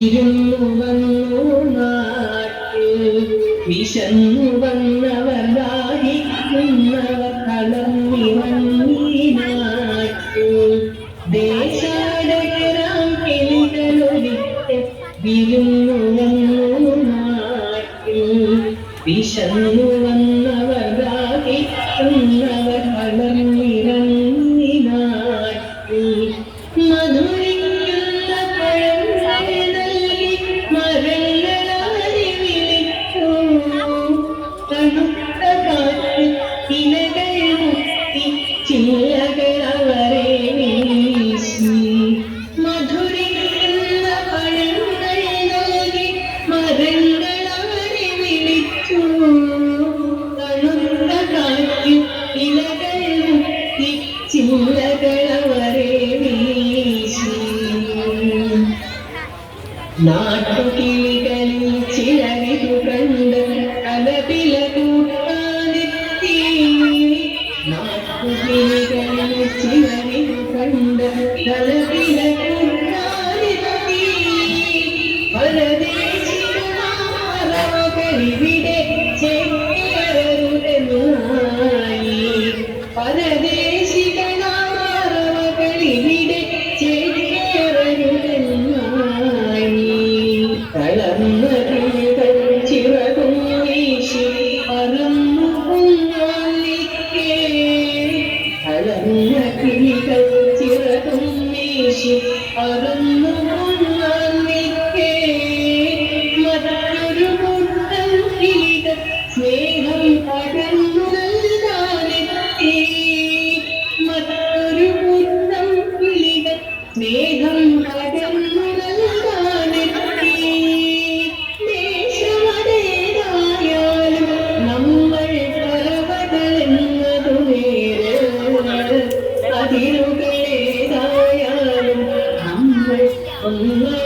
ഇരുന്നു വന്നു നാട്ടിൽ വിശന്നു വന്നവർ ദാഹിക്കുന്നവർ കളർന്നിറങ്ങി നാട്ടിൽ ദേശാടകരാം കിളികളൊരിക്കൽ വിരുന്നു വന്നു നാട്ടിൽ വിശന്നു വന്നവർ ദാഹിക്കുന്നവർ കളർന്നിറങ്ങി നാട്ടിൽ മധുരിക്കുന്ന പഴങ്ങളെ നൽകി മരങ്ങളാരി വിളിച്ചു തണുത്ത കാറ്റ് ഇലകൾ മുത്തി ചില്ലകൾ അവരെ വീശി മധുരിക്കുന്ന പഴങ്ങളെ നൽകി മരങ്ങളാരി വിളിച്ചു തണുത്ത കാറ്റ് ഇലകൾ മുത്തി ചില്ലകൾ അവരെ നാട്ടുകിളികളിൽ ചിലരിതു കണ്ട് കലപില കൂട്ടാനെത്തി നാട്ടുകിളികളിൽ ചിലരിതു കണ്ട് കലപില കൂട്ടാനെത്തി പരദേശികളിവിടെ ചേക്കേറരുതെന്നായി പരദേശികളിവിടെ കളർന്ന കിളികൾ ചിറകും വീശി പറന്നു പൊന്നാലിക്കേ കളർന്ന കിളികൾ ചിറകും വീശി പറന്നു പൊന്നാലിക്കേ മറ്റൊരു കൂട്ടം കിളികൾ സ്നേഹം പകർന്നു നൽകാനെത്തി മറ്റൊരു കൂട്ടം കിളികൾ സ്നേഹം പകർന്നു അതിരുകളേതായാലും നമ്മൾ ഒന്നായി